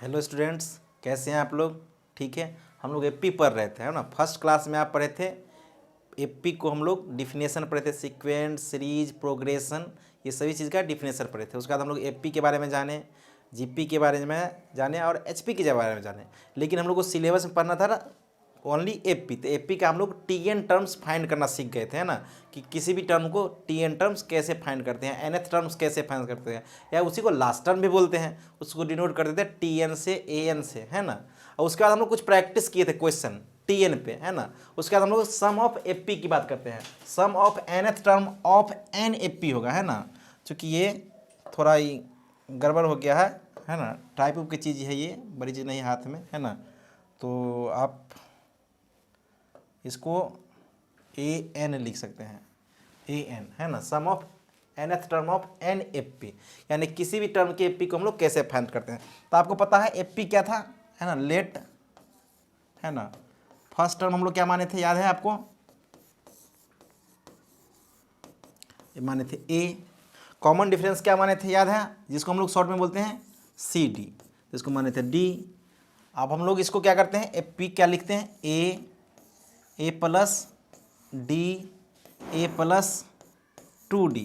Hello students, कैसे हैं आप लोग? ठीक है, हम लोग एपी पढ़ रहे थे, है ना। फर्स्ट क्लास में आप पढ़े थे एपी को, हम लोग डिफिनेशन पढ़े थे, सीक्वेंस, सीरीज, प्रोग्रेशन, ये सभी चीज़ का डिफिनेशन पढ़े थे। उसके बाद हम लोग एपी के बारे में जाने, जीपी के बारे में जाने और एचपी के बारे में जाने। लेकिन हम लोग को सिलेबस में पढ़ना था ना ओनली एपी। तो एपी का हम लोग टीएन टर्म्स फाइंड करना सीख गए थे, है ना, कि किसी भी टर्म को टीएन टर्म्स कैसे फाइंड करते हैं, एनएथ टर्म्स कैसे फाइंड करते हैं, या उसी को लास्ट टर्म भी बोलते हैं, उसको डिनोट कर देते हैं टीएन से, एएन से, है ना। और उसके बाद हम लोग कुछ प्रैक्टिस किए थे क्वेश्चन टीएन पे, है ना। उसके बाद हम लोग सम ऑफ एपी की बात करते हैं, sum of nth term of an AP होगा, है ना। चूँकि ये थोड़ा ही गड़बड़ हो गया है ना, टाइप की चीज़ है, ये बड़ी चीज़ नहीं हाथ में, है ना। तो आप इसको ए एन लिख सकते हैं, ए एन, है ना। Sum of nth term of an F P, यानी किसी भी टर्म के एफ पी को हम लोग कैसे फाइंड करते हैं। तो आपको पता है एफ पी क्या था, है ना, लेट, है ना। फर्स्ट टर्म हम लोग क्या माने थे, याद है आपको? ये माने थे ए। कॉमन डिफरेंस क्या माने थे, याद है? जिसको हम लोग शॉर्ट में बोलते हैं सी डी, जिसको माने थे डी। अब हम लोग इसको क्या करते हैं, एफ पी क्या लिखते हैं, ए प्लस डी, ए प्लस 2D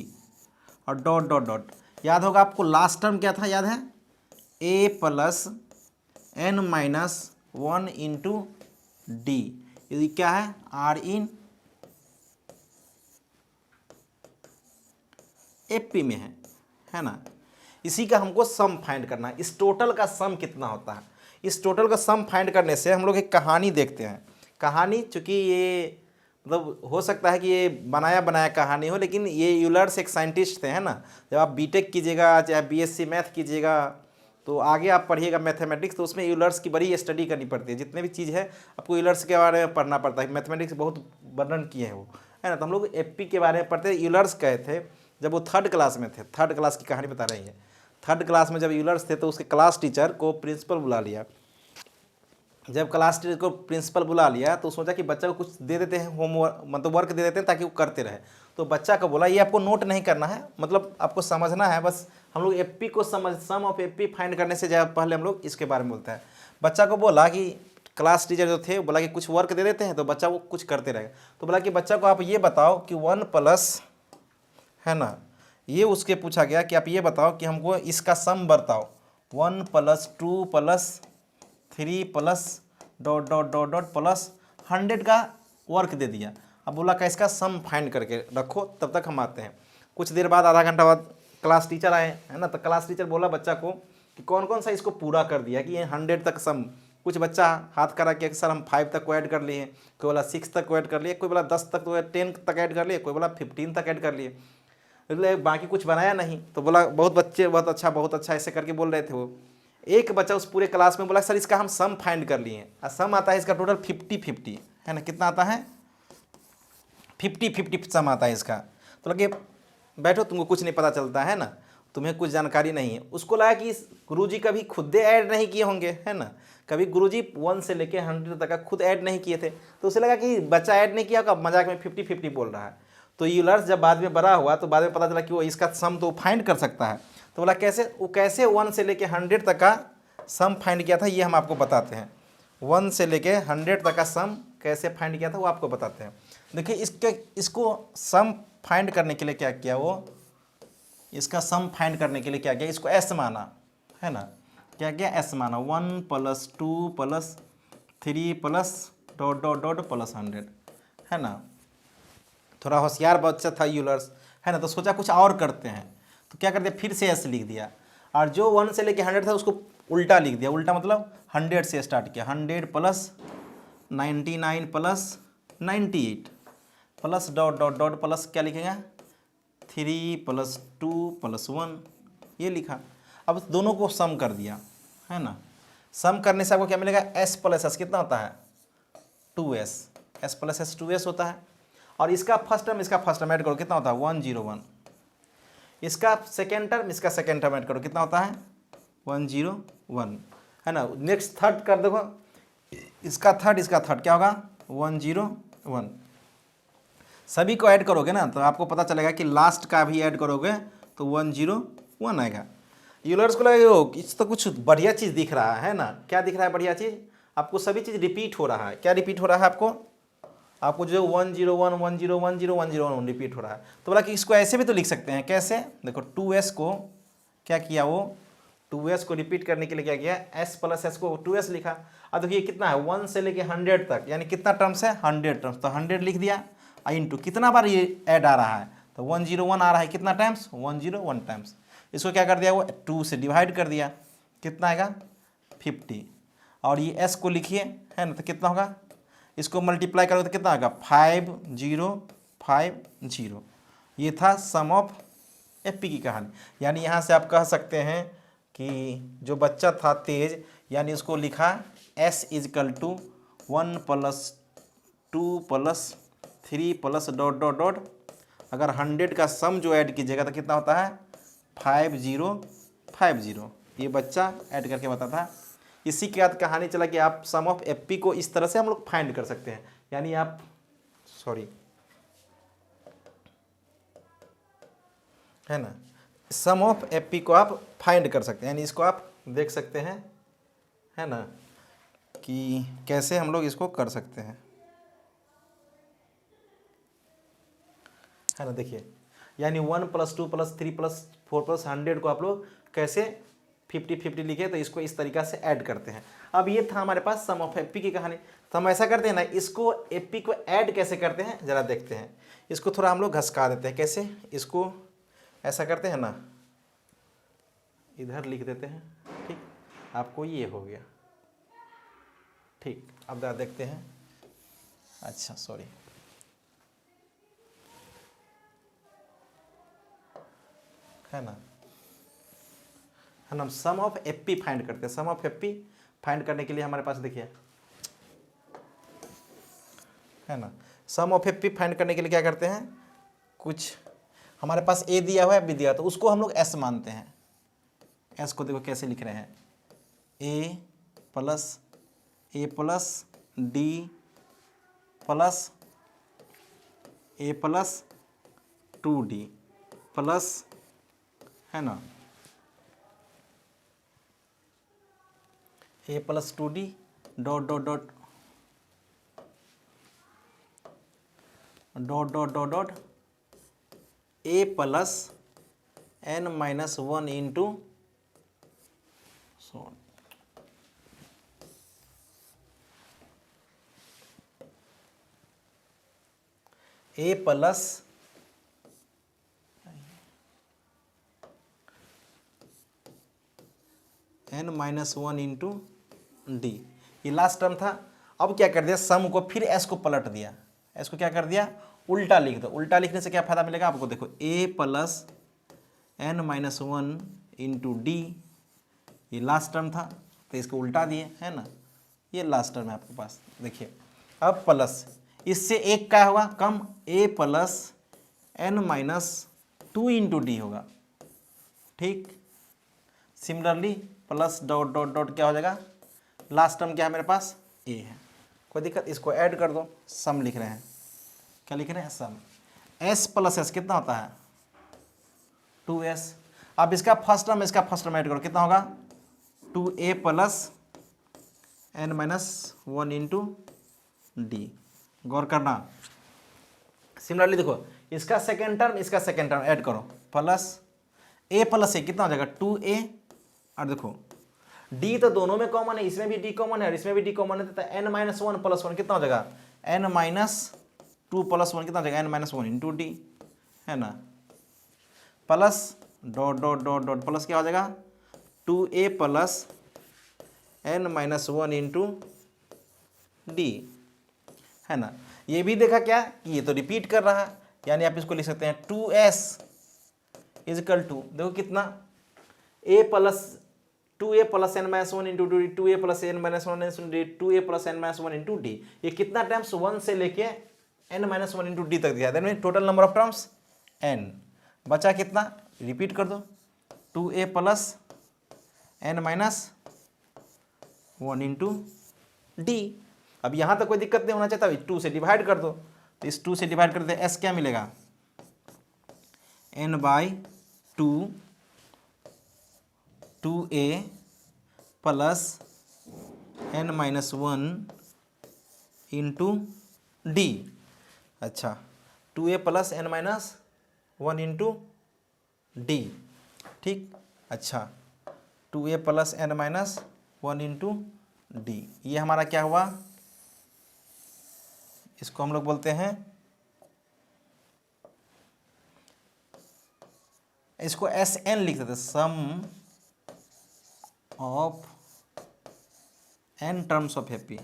और डॉट डॉट डॉट। याद होगा आपको लास्ट टर्म क्या था, याद है? A plus n minus 1 into d. ये क्या है, आर इन एफ पी में है ना। इसी का हमको सम फाइंड करना है। इस टोटल का सम कितना होता है, इस टोटल का सम फाइंड करने से हम लोग एक कहानी देखते हैं। कहानी, चूँकि ये मतलब हो सकता है कि ये बनाया बनाया कहानी हो, लेकिन ये यूलर्स एक साइंटिस्ट थे, है ना। जब आप बीटेक कीजिएगा, चाहे बीएससी मैथ कीजिएगा, तो आगे आप पढ़िएगा मैथमेटिक्स, तो उसमें यूलर्स की बड़ी स्टडी करनी पड़ती है। जितने भी चीज़ है आपको यूलर्स के बारे में पढ़ना पड़ता है। मैथमेटिक्स बहुत वर्णन किए हैं वो, है ना। तो हम लोग एपी के बारे में पढ़ते हैं। यूलर्स कहे थे जब वो थर्ड क्लास में थे, थर्ड क्लास की कहानी बता रही है। थर्ड क्लास में जब यूलर्स थे तो उसके क्लास टीचर को प्रिंसिपल बुला लिया। जब क्लास टीचर को प्रिंसिपल बुला लिया तो सोचा कि बच्चा को कुछ दे देते हैं, होमवर्क मतलब वर्क दे देते हैं ताकि वो करते रहे। तो बच्चा को बोला ये आपको नोट नहीं करना है, मतलब आपको समझना है बस। हम लोग एपी को समझ, सम ऑफ एपी फाइंड करने से जब पहले हम लोग इसके बारे में बोलते हैं। बच्चा को बोला कि क्लास टीचर जो थे बोला कि कुछ वर्क दे देते हैं, तो बच्चा वो कुछ करते रहेगा। तो बोला कि बच्चा को आप ये बताओ कि 1 प्लस, है ना, ये उसके पूछा गया कि आप ये बताओ कि हमको इसका सम बताओ, 1 plus 2 plus 3 plus dot dot dot dot plus 100 का वर्क दे दिया। अब बोला कि इसका सम फाइंड करके रखो, तब तक हम आते हैं। कुछ देर बाद, आधा घंटा बाद क्लास टीचर आए, है ना। तो क्लास टीचर बोला बच्चा को कि कौन कौन सा इसको पूरा कर दिया कि ये 100 तक सम। कुछ बच्चा हाथ करा कि सर हम 5 तक को ऐड कर लिए, कोई बोला 6 तक को ऐड कर लिए, कोई बोला 10 तक, तो 10 तक ऐड कर लिए, कोई बोला 15 तक ऐड कर लिए, बाकी कुछ बनाया नहीं। तो बोला बहुत बच्चे बहुत अच्छा ऐसे करके बोल रहे थे वो। एक बच्चा उस पूरे क्लास में बोला सर इसका हम सम फाइंड कर लिए, और सम आता है इसका टोटल 50-50, है ना। कितना आता है, 50-50 सम आता है इसका। तो लगे बैठो, तुमको कुछ नहीं पता चलता है ना, तुम्हें कुछ जानकारी नहीं है। उसको लगा कि गुरुजी कभी खुद ऐड नहीं किए होंगे, है ना। कभी गुरुजी 1 से लेके 100 तक का खुद ऐड नहीं किए थे, तो उसे लगा कि बच्चा ऐड नहीं किया होगा, मजाक में 50-50 बोल रहा है। तो यूलर्स जब बाद में बड़ा हुआ तो बाद में पता चला कि वो इसका सम तो फाइंड कर सकता है। तो बोला कैसे, वो कैसे 1 से लेके 100 तक का सम फाइंड किया था, ये हम आपको बताते हैं। 1 से लेके 100 तक का सम कैसे फाइंड किया था वो आपको बताते हैं। देखिए इसको सम फाइंड करने के लिए क्या किया वो, इसका सम फाइंड करने के लिए क्या किया, इसको एस माना, है ना। क्या किया, एस माना, 1 plus 2 plus 3 plus dot dot dot plus 100, है ना। थोड़ा होशियार बच्चा था यूलर्स, है ना। तो सोचा कुछ और करते हैं, तो क्या करते, फिर से एस लिख दिया, और जो 1 से लेके 100 था उसको उल्टा लिख दिया। उल्टा मतलब 100 से स्टार्ट किया, 100 plus 99 plus 98 plus dot dot dot plus क्या लिखेगा, 3 प्लस 2 प्लस 1, ये लिखा। अब दोनों को सम कर दिया, है ना। सम करने से आपको क्या मिलेगा, एस प्लस एस कितना होता है, 2s, S plus S 2s होता है। और इसका फर्स्ट टर्म इसका फर्स्ट टर्म ऐड करो, कितना होता है, 101। इसका सेकेंड टर्म इसका सेकेंड टर्म ऐड करो, कितना होता है, 101, है ना। नेक्स्ट थर्ड कर देखो, इसका थर्ड क्या होगा, 101। सभी को ऐड करोगे ना तो आपको पता चलेगा कि लास्ट का भी ऐड करोगे तो 101 आएगा। यूलर्स को लगे हो इस तो कुछ बढ़िया चीज़ दिख रहा है ना, क्या दिख रहा है बढ़िया चीज़, आपको सभी चीज़ रिपीट हो रहा है। क्या रिपीट हो रहा है आपको जो 101 101 101 रिपीट हो रहा है। तो बोला कि इसको ऐसे भी तो लिख सकते हैं, कैसे, देखो 2s को क्या किया, वो 2s को रिपीट करने के लिए क्या किया, s प्लस s को 2s लिखा। अब देखिए कितना है, 1 से लेके 100 तक, यानी कितना टर्म्स है, 100 टर्म्स, तो 100 लिख दिया, इंटू कितना बार ये ऐड आ रहा है, तो 101 आ रहा है, कितना टाइम्स, 101 टाइम्स। इसको क्या कर दिया, वो 2 से डिवाइड कर दिया, कितना आएगा 50, और ये s को लिखिए, है ना, तो कितना होगा, इसको मल्टीप्लाई करोगे तो कितना आएगा 5050। ये था सम ऑफ एपी की कहानी। यानी यहाँ से आप कह सकते हैं कि जो बच्चा था तेज, यानी उसको लिखा s equal to 1 + 2 + 3 + dot dot dot, अगर 100 का सम जो ऐड कीजिएगा तो कितना होता है 5050। ये बच्चा ऐड करके बताता था। इसी के बाद कहानी चला कि आप सम ऑफ एपी को इस तरह से हम लोग फाइंड कर सकते हैं, यानी आप है ना, सम ऑफ एपी को आप फाइंड कर सकते हैं, यानी इसको आप देख सकते हैं, है ना, कि कैसे हम लोग इसको कर सकते हैं, है ना। देखिए यानी 1 + 2 + 3 + 4 + 100 को आप लोग कैसे 50-50 लिखे, तो इसको इस तरीका से ऐड करते हैं। अब ये था हमारे पास सम ऑफ एपी की कहानी। तो हम ऐसा करते हैं ना, इसको एपी को ऐड कैसे करते हैं ज़रा देखते हैं। इसको थोड़ा हम लोग घसका देते हैं, कैसे, इसको ऐसा करते हैं ना, इधर लिख देते हैं, ठीक, आपको ये हो गया, ठीक। अब ज़रा देखते हैं, अच्छा सॉरी, है ना, हम सम ऑफ एपी फाइंड करते हैं। सम ऑफ एपी फाइंड करने के लिए हमारे पास देखिए, है ना, सम ऑफ एपी फाइंड करने के लिए क्या करते हैं, कुछ हमारे पास ए दिया हुआ है, बी दिया, तो उसको हम लोग एस मानते हैं। एस को देखो कैसे लिख रहे हैं, ए प्लस डी प्लस ए प्लस 2d प्लस, है ना, a + 2d dot dot dot dot dot dot dot a + n - 1 into a + n - 1 into d, ये लास्ट टर्म था। अब क्या कर दिया, सम को फिर एस को पलट दिया, एस को क्या कर दिया, उल्टा लिख दो। उल्टा लिखने से क्या फायदा मिलेगा आपको, देखो a + n - 1 इंटू डी, ये लास्ट टर्म था तो इसको उल्टा दिए, है ना, ये लास्ट टर्म है आपके पास। देखिए अब प्लस, इससे एक क्या होगा कम, a + n - 2 इंटू डी होगा, ठीक। Similarly plus dot dot dot क्या हो जाएगा, लास्ट टर्म क्या है मेरे पास, ए है, कोई दिक्कत, इसको ऐड कर दो, सम लिख रहे हैं, क्या लिख रहे हैं, सम। s + s कितना होता है 2s। अब इसका फर्स्ट टर्म ऐड करो, कितना होगा 2a + n - 1 इंटू डी। गौर करना, सिमिलरली देखो इसका सेकेंड टर्म ऐड करो, प्लस a + a कितना हो जाएगा 2a, और देखो d तो दोनों में कॉमन है, इसमें भी d कॉमन है और इसमें भी d कॉमन है, तो n - 1 + 1 कितना हो जाएगा, n - 2 + 1 कितना हो जाएगा, n - 1 इंटू डी, है ना, plus dot dot dot dot plus क्या हो जाएगा 2a + n - 1 इंटू डी, है ना। ये भी देखा क्या कि ये तो रिपीट कर रहा है, यानी आप इसको लिख सकते हैं 2s इजकल टू, देखो कितना a + 2a + n - 1 into D, 2a + n - 1 into D, 2a + n - 1 into d. ये कितना टर्म्स 1 से लेके n - 1 इंटू डी तक दिया, that total number of terms n। बचा कितना, रिपीट कर दो 2a + n - 1 इंटू डी। अब यहाँ तक कोई दिक्कत नहीं होना चाहिए, तब 2 से डिवाइड कर दो, तो इस 2 से डिवाइड कर दे, s क्या मिलेगा n/2 2a plus n-1 into D. अच्छा, 2a plus n-1 into D, ठीक। अच्छा, 2a plus n-1 into d, ये हमारा क्या हुआ, इसको हम लोग बोलते हैं, इसको Sn लिख देते, sum of n terms of AP.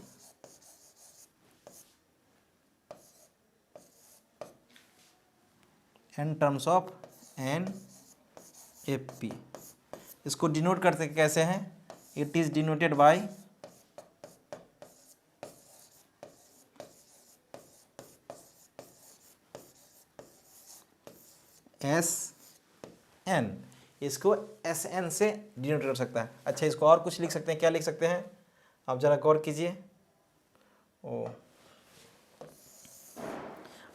n terms of an AP, इसको डिनोट करते कैसे हैं, it is denoted by Sn, इसको Sn से डिनोट कर सकता है। अच्छा, इसको और कुछ लिख सकते हैं, क्या लिख सकते हैं, आप जरा गौर कीजिए। ओ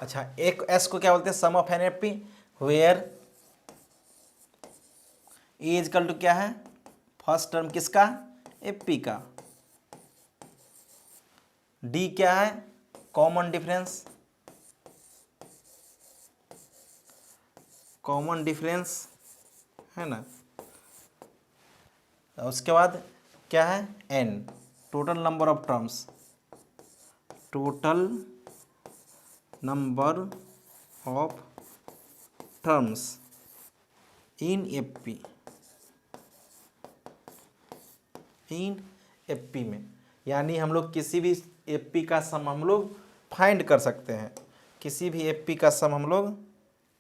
अच्छा, एक S को क्या बोलते हैं, sum of an F P, where a is equal to क्या है, फर्स्ट टर्म किसका, एफ पी का, डी क्या है, कॉमन डिफरेंस, कॉमन डिफरेंस है ना, उसके बाद क्या है, n total number of terms, total number of terms in AP, in AP में, यानी हम लोग किसी भी एपी का सम हम लोग फाइंड कर सकते हैं, किसी भी एपी का सम हम लोग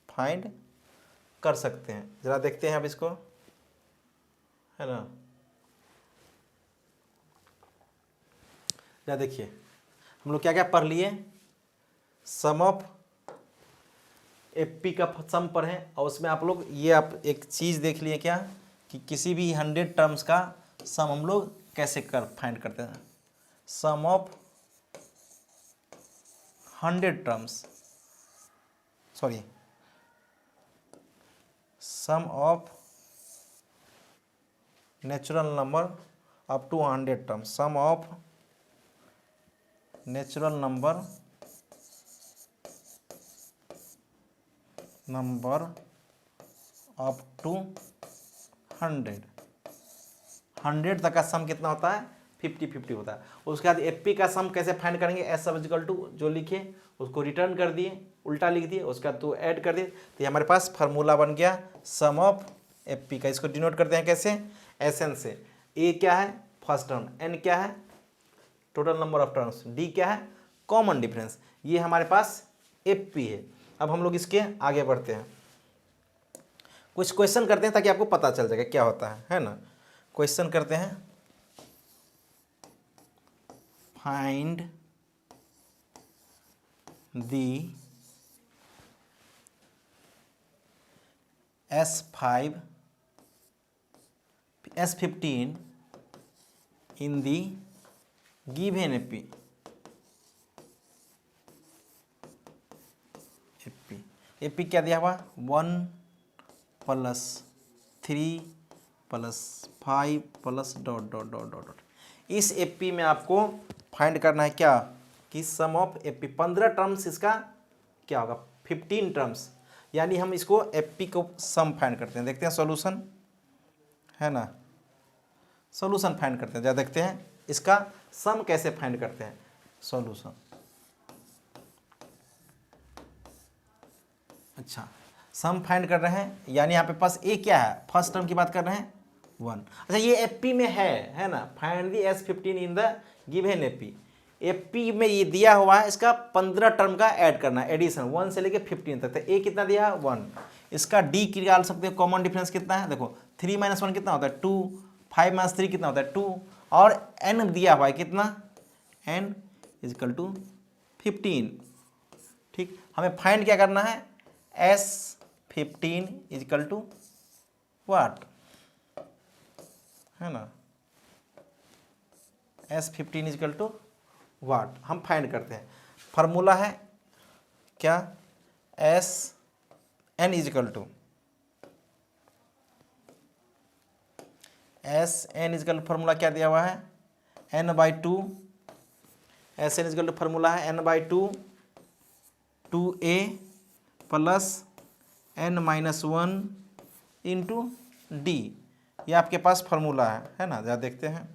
फाइंड कर सकते हैं। जरा देखते हैं अब इसको, है ना, जरा देखिए हम लोग क्या क्या पढ़ लिए, सम ऑफ एपी का सम पर है, और उसमें आप लोग ये आप एक चीज़ देख लिए क्या, कि किसी भी 100 टर्म्स का सम हम लोग कैसे फाइंड करते हैं, sum of 100 terms, sorry, sum of natural number up to 100 terms, sum of natural number up to 100 तक का सम कितना होता है, 50-50 होता है। उसके बाद एपी का सम कैसे फाइंड करेंगे, एस सब इक्वल टू जो लिखे उसको रिटर्न कर दिए, उल्टा लिख दिए, उसके बाद तो ऐड कर दिए, तो ये हमारे पास फार्मूला बन गया सम ऑफ एपी का। इसको डिनोट करते हैं कैसे, एसएन से, ए क्या है फर्स्ट टर्म, एन क्या है total number of terms, D क्या है कॉमन डिफरेंस, ये हमारे पास एपी है। अब हम लोग इसके आगे बढ़ते हैं, कुछ क्वेश्चन करते हैं ताकि आपको पता चल जाएगा क्या होता है ना। क्वेश्चन करते हैं, find the S15 in the given AP, AP क्या दिया हुआ 1 plus 3 plus 5 plus dot dot dot dot dot. इस एपी में आपको फाइंड करना है क्या, कि सम ऑफ एपी 15 टर्म्स, इसका क्या होगा 15 टर्म्स, यानी हम इसको एपी को सम फाइंड करते हैं। देखते हैं सॉल्यूशन, है ना, सॉल्यूशन फाइंड करते हैं, जरा देखते हैं इसका सम कैसे फाइंड करते हैं, सॉल्यूशन। अच्छा, सम फाइंड कर रहे हैं, यानी यहाँ पे पास ए क्या है, फर्स्ट टर्म की बात कर रहे हैं 1। अच्छा, ये एपी में है ना, find the S15 in the given AP, AP में ये दिया हुआ है, इसका 15 टर्म का ऐड करना है, एडिशन 1 से लेके 15 तक। ए कितना दिया है 1, इसका डी निकाल सकते हो, कॉमन डिफरेंस कितना है, देखो 3 - 1 कितना होता है 2, 5 - 3 कितना होता है 2, और एन दिया हुआ है कितना, एन इजकल टू 15। ठीक, हमें फाइंड क्या करना है, S15 इजकल टू वाट, है ना, S15 इजकल टू वाट हम फाइंड करते हैं। फार्मूला है क्या, SN equal to S N equal formula क्या दिया हुआ है, n/2, S N equal formula है n/2 2a plus n-1 into d, ये आपके पास फार्मूला है ना। जरा देखते हैं,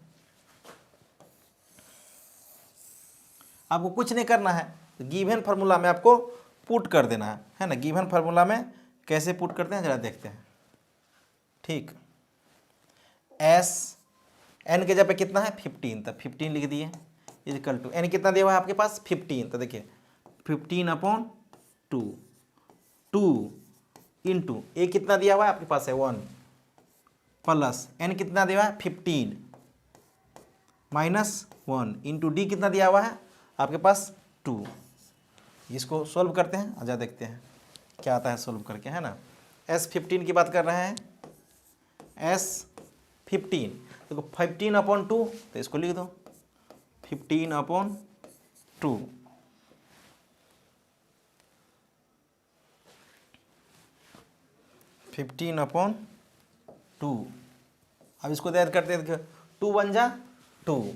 आपको कुछ नहीं करना है, गिवन फार्मूला में आपको पुट कर देना है ना। गिवन फार्मूला में कैसे पुट करते हैं जरा देखते हैं। ठीक, एस एन के जगह पे कितना है 15, तब 15 लिख दिए इक्वल टू एन कितना दिया हुआ है आपके पास 15, तो देखिए 15/2 2 इंटू ए कितना दिया हुआ है आपके पास है 1 प्लस एन कितना दिया हुआ है 15 -1 इंटू डी कितना दिया हुआ है आपके पास 2। इसको सोल्व करते हैं, आजा देखते हैं क्या आता है सोल्व करके, है ना। S15 की बात कर रहे हैं, S15 देखो 15/2, तो इसको लिख दो 15/2 15/2। अब इसको ऐड करते हैं, देखिए 2 × 1 = 2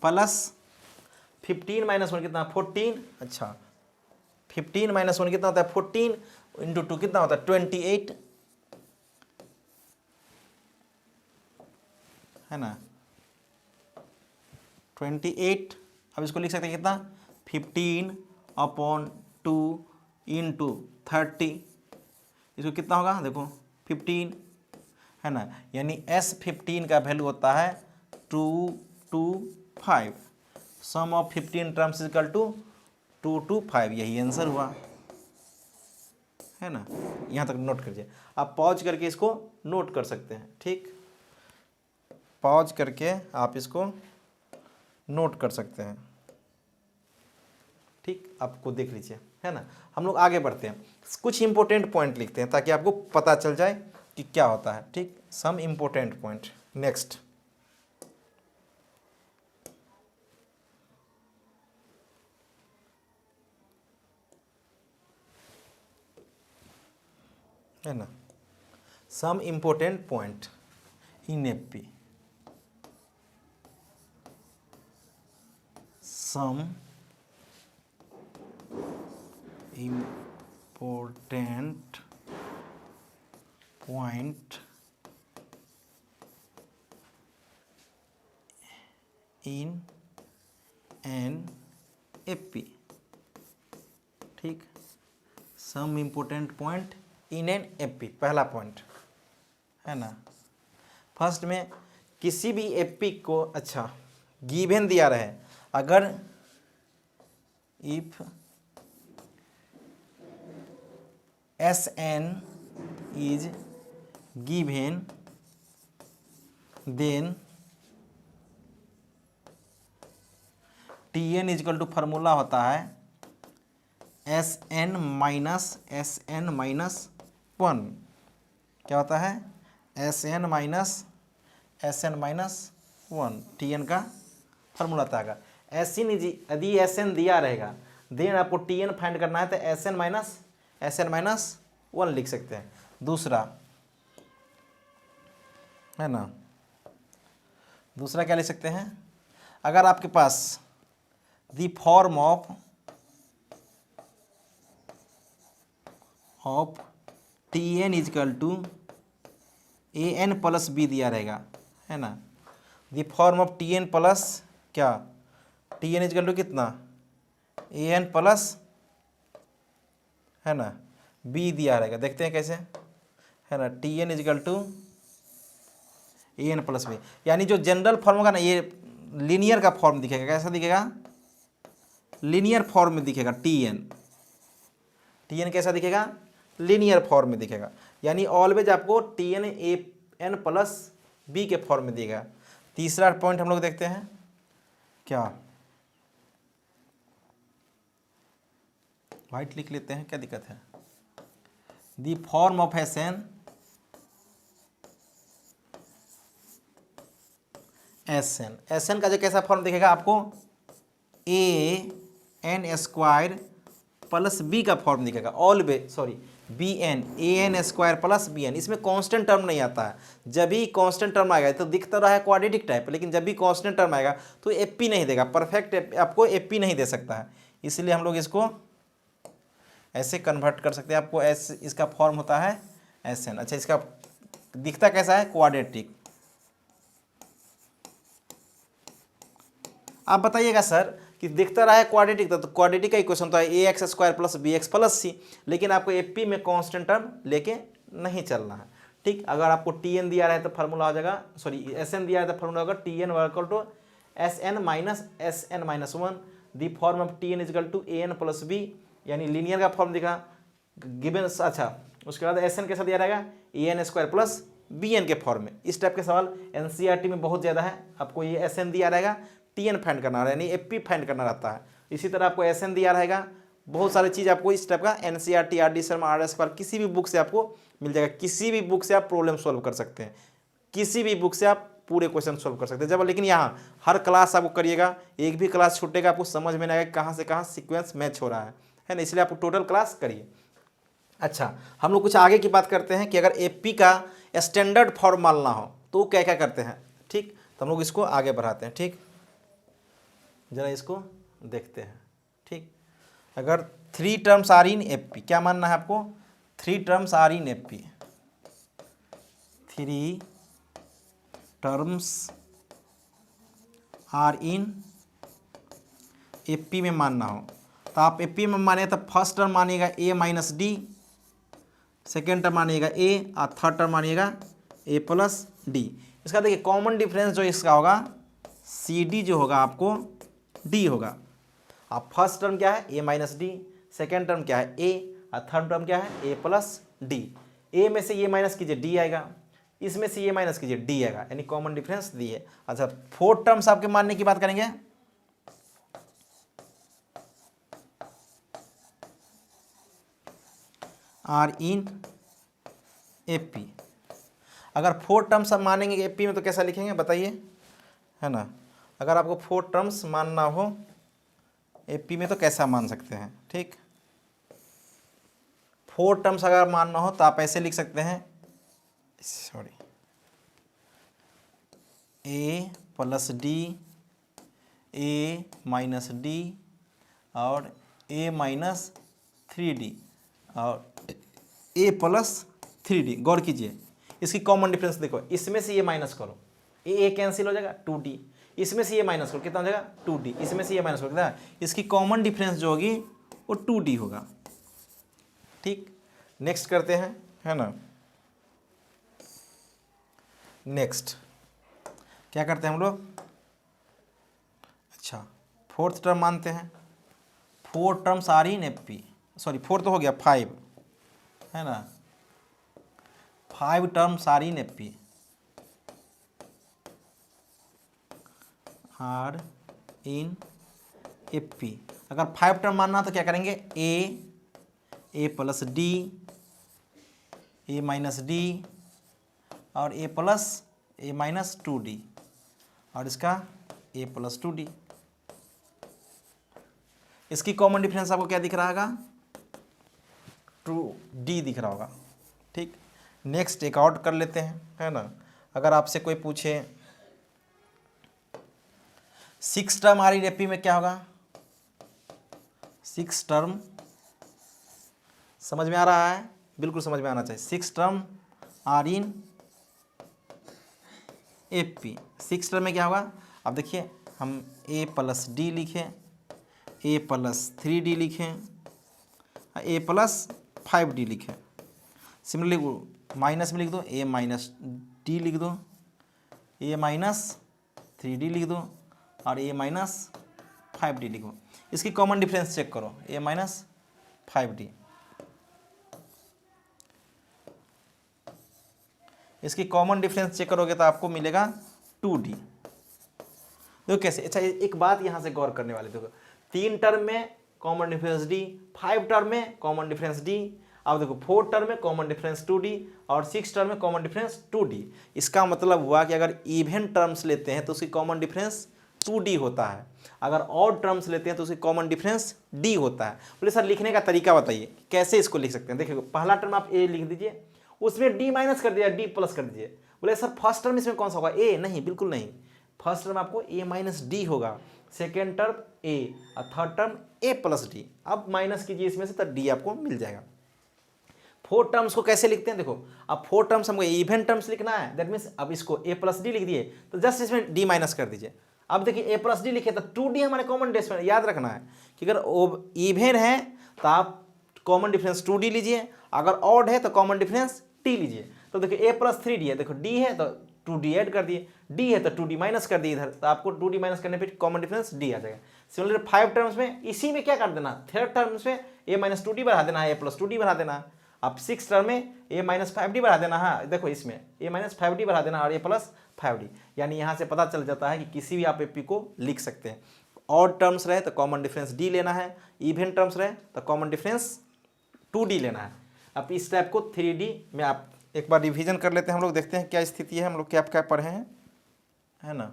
प्लस 15 - 1 कितना 14, अच्छा 15 - 1 कितना होता है 14 इंटू 2 कितना होता है 28, है ना 28। अब इसको लिख सकते हैं कितना 15/2 इंटू 30, इसको कितना होगा देखो 15, है ना। यानी S15 का वैल्यू होता है 225, सम ऑफ 15 टर्म्स इक्वल टू 225, यही आंसर हुआ, है ना। यहाँ तक नोट करिए, आप पॉज करके इसको नोट कर सकते हैं। ठीक, पॉज करके आप इसको नोट कर सकते हैं। ठीक, आपको देख लीजिए, है ना। हम लोग आगे बढ़ते हैं, कुछ इंपॉर्टेंट पॉइंट लिखते हैं ताकि आपको पता चल जाए कि क्या होता है। ठीक, सम इंपॉर्टेंट पॉइंट। नेक्स्ट, है ना, some important point in AP, सम important point in an AP। ठीक, some important point in an AP, पहला पॉइंट, है ना। फर्स्ट में किसी भी एपी को, अच्छा गिवन दिया रहे, अगर if Sn is given then Tn is equal to formula होता है Sn - Sn-1, क्या होता है Sn - Sn-1, Tn का फार्मूला आता है। यदि Sn दिया रहेगा देन आपको Tn फाइंड करना है, तो Sn-1 लिख सकते हैं। दूसरा, है ना, दूसरा क्या लिख सकते हैं, अगर आपके पास the form of Tn is equal to An plus b दिया रहेगा, है ना। The form of Tn plus क्या, Tn इजकल टू कितना An प्लस, है ना, b दिया रहेगा। देखते हैं कैसे, है ना, Tn is equal to An plus b, यानी जो जनरल फॉर्म होगा ना, ये लीनियर का फॉर्म दिखेगा। कैसा दिखेगा, लीनियर फॉर्म में दिखेगा। Tn कैसा दिखेगा, लीनियर फॉर्म में दिखेगा, यानी ऑलवेज आपको Tn An प्लस b के फॉर्म में दिखेगा। तीसरा पॉइंट हम लोग देखते हैं, क्या वाइट लिख लेते हैं, क्या दिक्कत है। द फॉर्म ऑफ Sn का जो कैसा फॉर्म दिखेगा आपको, An² प्लस b का फॉर्म दिखेगा। Always, sorry, b n, a n square plus b n. इसमें कांस्टेंट टर्म नहीं आता है, जब भी कांस्टेंट टर्म आएगा तो दिखता रहा है क्वाड्रेटिक टाइप, लेकिन जब भी कांस्टेंट टर्म आएगा तो एपी नहीं देगा, परफेक्ट आपको एपी नहीं दे सकता है। इसलिए हम लोग इसको ऐसे कन्वर्ट कर सकते हैं। आपको एस, इसका फॉर्म होता है एस एन। अच्छा, इसका दिखता कैसा है, क्वाड्रेटिक। आप बताइएगा सर कि दिखता रहा है क्वाड्रेटिक, तो क्वाड्रेटिक का इक्वेशन तो है a x square plus b x plus c, लेकिन आपको एपी में कांस्टेंट टर्म लेके नहीं चलना है। ठीक, अगर आपको टी एन दिया रहा है तो फार्मूला हो जाएगा, सॉरी एस एन दिया है तो फार्मूला होगा t n equal to S n minus one. The form of t n is equal to a n plus b, यानी लीनियर का फॉर्म दिखा गिवन। अच्छा, उसके बाद एस एन कैसा दिया रहेगा, a n square plus b n के फॉर्म में। इस टाइप के सवाल एनसीईआरटी में बहुत ज़्यादा है। आपको ये एस एन दिया रहेगा, टी एन फाइंड करना यानी एपी फाइंड करना रहता है। इसी तरह आपको एस एन दिया रहेगा, बहुत सारी चीज़ आपको इस टाइप का NCERT, R D Sharma, R S पर किसी भी बुक से आपको मिल जाएगा। किसी भी बुक से आप प्रॉब्लम सॉल्व कर सकते हैं, किसी भी बुक से आप पूरे क्वेश्चन सॉल्व कर सकते हैं। जब लेकिन यहाँ हर क्लास आपको करिएगा, एक भी क्लास छूटेगा आपको समझ में नहीं आएगा कहाँ से कहाँ सीक्वेंस मैच हो रहा है ना, इसलिए आप टोटल क्लास करिए। अच्छा, हम लोग कुछ आगे की बात करते हैं कि अगर एपी का स्टैंडर्ड फॉर्म मानना हो तो क्या क्या करते हैं। ठीक, तो हम लोग इसको आगे बढ़ाते हैं। ठीक, जरा इसको देखते हैं। ठीक, अगर 3 टर्म्स आर इन एपी, क्या मानना है आपको, 3 terms are in AP, 3 terms are in AP में मानना हो तो आप एपी में माने तो फर्स्ट टर्म मानिएगा A minus D, second term मानिएगा ए और थर्ड टर्म मानिएगा ए प्लस डी। इसका देखिए कॉमन डिफरेंस जो इसका होगा सी डी जो होगा आपको डी होगा। अब फर्स्ट टर्म क्या है, ए माइनस डी, सेकेंड टर्म क्या है ए, और थर्ड टर्म क्या है ए प्लस डी। ए में से ये माइनस कीजिए डी आएगा, इसमें से ये माइनस कीजिए डी आएगा, यानी कॉमन डिफरेंस दी है। अच्छा, फोर्थ टर्म्स आपके मानने की बात करेंगे। आर इन एपी, अगर 4 टर्म्स आप मानेंगे एपी में तो कैसा लिखेंगे बताइए, है ना। अगर आपको 4 टर्म्स मानना हो एपी में तो कैसा मान सकते हैं। ठीक, 4 टर्म्स अगर मानना हो तो आप ऐसे लिख सकते हैं, sorry, A plus D, A minus D और ए माइनस 3D और ए प्लस 3D। गौर कीजिए, इसकी कॉमन डिफरेंस देखो, इसमें से ये माइनस करो, ए कैंसिल हो जाएगा 2D, इसमें से ये माइनस करो कितना हो जाएगा 2D, इसमें से ये माइनस करो कितना, इसकी कॉमन डिफरेंस जो होगी वो 2D होगा। ठीक, नेक्स्ट करते हैं, है ना। नेक्स्ट क्या करते हैं हम लोग, अच्छा फोर्थ टर्म मानते हैं। 4 terms are in AP, sorry 4 तो हो गया 5, है ना। 5 terms are in AP, are in AP. अगर 5 टर्म मानना तो क्या करेंगे, A plus D, A minus D और A plus A minus 2D और इसका ए प्लस 2D। इसकी कॉमन डिफरेंस आपको क्या दिख रहा होगा, 2D दिख रहा होगा। ठीक, नेक्स्ट एक आउट कर लेते हैं, है ना। अगर आपसे कोई पूछे 6 टर्म आर इन एपी में क्या होगा, 6 टर्म, समझ में आ रहा है, बिल्कुल समझ में आना चाहिए। 6 term are in AP, 6 term में क्या होगा, अब देखिए हम ए प्लस डी लिखें, ए प्लस 3D लिखें, ए प्लस 5D लिखें। सिमिलरली माइनस में लिख दो, ए माइनस डी लिख दो, ए माइनस 3D लिख दो और ए माइनस 5D लिखो। इसकी कॉमन डिफरेंस चेक करो, ए माइनस 5D, इसकी कॉमन डिफरेंस चेक करोगे तो आपको मिलेगा 2D। देखो कैसे, अच्छा एक बात यहाँ से गौर करने वाली, देखो 3 टर्म में कॉमन डिफरेंस D, 5 टर्म में कॉमन डिफरेंस D, अब देखो 4 टर्म में कॉमन डिफरेंस 2D और 6 टर्म में कॉमन डिफरेंस 2D। इसका मतलब हुआ कि अगर इवन टर्म्स लेते हैं तो उसकी कॉमन डिफरेंस 2D होता है। अगर ऑड टर्म्स लेते हैं तो उसकी कॉमन डिफरेंस D होता है। बोले सर लिखने का तरीका बताइए, कैसे इसको लिख सकते हैं। देखिए पहला टर्म आप A लिख दीजिए, उसमें D माइनस कर दीजिए, D प्लस कर दीजिए। बोले सर फर्स्ट टर्म इसमें कौन सा होगा, A? नहीं, बिल्कुल नहीं। फर्स्ट टर्म आपको A माइनस D होगा, सेकेंड टर्म A और third term A plus D। अब माइनस कीजिए इसमें से, तो D आपको मिल जाएगा। फोर टर्म्स को कैसे लिखते हैं, देखो अब फोर टर्म्स हमको इवन टर्म्स लिखना है, दैट मीन्स अब इसको A प्लस डी लिख दिए, तो जस्ट इसमें D माइनस कर दीजिए। अब देखिए A प्लस डी लिखे तो 2D हमारे कॉमन डिफरेंस, याद रखना है कि अगर इवन है तो आप कॉमन डिफरेंस 2D लीजिए, अगर ऑड है तो कॉमन डिफरेंस D लीजिए। तो देखिए A प्लस 3D है, देखो D है तो 2D ऐड कर दिए, D है तो 2D माइनस कर दिए इधर, तो आपको 2D माइनस करने पे कॉमन डिफरेंस D आ जाएगा। सिमिलर 5 टर्म्स में इसी में क्या कर देना, थर्ड टर्म्स में A माइनस 2D बढ़ा देना है, A प्लस 2D बढ़ा देना है। अब 6 टर्म में A माइनस 5D बढ़ा देना है, देखो इसमें A माइनस 5D बढ़ा देना और A प्लस 5D। यानी यहाँ से पता चल जाता है कि किसी भी आप एपी को लिख सकते हैं। ऑड टर्म्स रहे तो कॉमन डिफरेंस D लेना है, इवन टर्म्स रहे तो कॉमन डिफरेंस 2D लेना है। अब इस टाइप को 3D में आप एक बार रिवीजन कर लेते हैं, हम लोग देखते हैं क्या स्थिति है, हम लोग क्या क्या पढ़े हैं, है ना।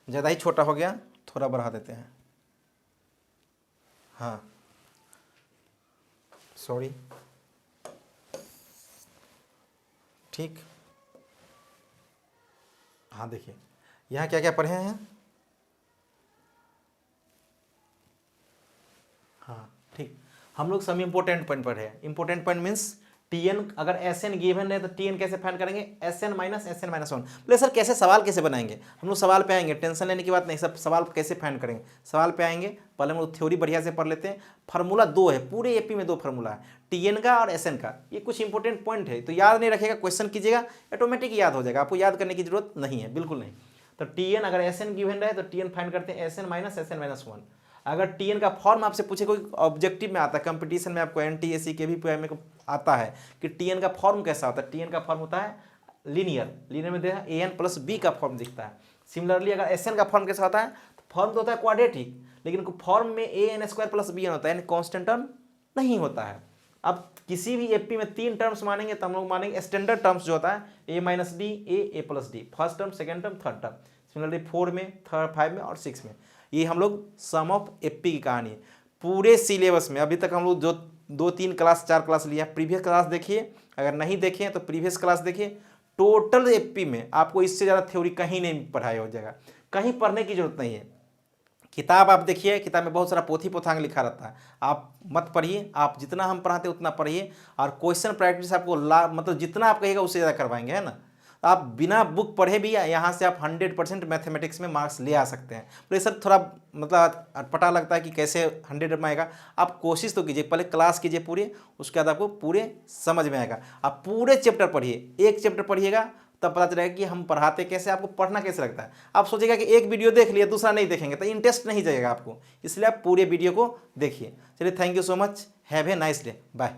ज़्यादा ही छोटा हो गया, थोड़ा बढ़ा देते हैं। हाँ सॉरी, ठीक। हाँ देखिए यहाँ क्या क्या पढ़े हैं। हाँ ठीक, हम लोग सब इंपॉर्टेंट पॉइंट पढ़े हैं। इंपॉर्टेंट पॉइंट मीन्स Tn अगर Sn गिवन है तो Tn कैसे फाइंड करेंगे, Sn माइनस Sn माइनस 1। बोले सर कैसे, सवाल कैसे बनाएंगे, हम लोग सवाल पे आएंगे, टेंशन लेने की बात नहीं, सब सवाल कैसे फाइंड करेंगे, सवाल पे आएंगे। पहले हम लोग थ्योरी बढ़िया से पढ़ लेते हैं। फार्मूला 2 है, पूरे एपी में 2 फार्मूला है, Tn का और Sn का। ये कुछ इंपॉर्टेंट पॉइंट है, तो याद नहीं रखेगा, क्वेश्चन कीजिएगा ऑटोमेटिक याद हो जाएगा, आपको याद करने की जरूरत नहीं है, बिल्कुल नहीं। तो Tn अगर Sn गिवन रहे तो Tn फाइंड करते हैं Sn माइनस Sn माइनस 1। अगर Tn का फॉर्म आपसे पूछे, कोई ऑब्जेक्टिव में आता है, कंपटीशन में आपको NTSC के भी में आता है कि Tn का फॉर्म कैसा होता है। Tn का फॉर्म होता है लीनियर में देखा an प्लस b का फॉर्म दिखता है। सिमिलरली अगर Sn का फॉर्म कैसा होता है, तो फॉर्म तो होता है क्वाड्रेटिक, लेकिन फॉर्म में an स्क्वायर प्लस bn होता है, यानी कॉन्स्टेंट टर्म नहीं होता है। अब किसी भी एपी में 3 टर्म्स मानेंगे तो हम लोग मानेंगे स्टैंडर्ड टर्म्स जो होता है a minus D, a plus D, first term, second term, third term. Similarly 4 में, 5 में और 6 में। ये हम लोग सम ऑफ एपी की कहानी है। पूरे सिलेबस में अभी तक हम लोग जो 2-3 क्लास 4 क्लास लिया, प्रीवियस क्लास देखिए, अगर नहीं देखे तो प्रीवियस क्लास देखिए। टोटल एपी में आपको इससे ज़्यादा थ्योरी कहीं नहीं पढ़ाया हो जाएगा, कहीं पढ़ने की जरूरत नहीं है। किताब आप देखिए, किताब में बहुत सारा पोथी पोथांग लिखा रहता है, आप मत पढ़िए, आप जितना हम पढ़ाते उतना पढ़िए। और क्वेश्चन प्रैक्टिस आपको मतलब जितना आप कहिएगा उससे ज़्यादा करवाएंगे, है ना। आप बिना बुक पढ़े भी यहाँ से आप 100% मैथमेटिक्स में मार्क्स ले आ सकते हैं। तो ये सब थोड़ा मतलब अटपटा लगता है कि कैसे 100 में आएगा, आप कोशिश तो कीजिए, पहले क्लास कीजिए पूरे, उसके बाद आपको पूरे समझ में आएगा। आप पूरे चैप्टर पढ़िए, एक चैप्टर पढ़िएगा तब पता चलेगा कि हम पढ़ाते कैसे, आपको पढ़ना कैसे लगता है। आप सोचिएगा कि एक वीडियो देख लिया दूसरा नहीं देखेंगे तो इंटरेस्ट नहीं जाएगा आपको, इसलिए आप पूरे वीडियो को देखिए। चलिए, thank you so much, have a nice day, bye.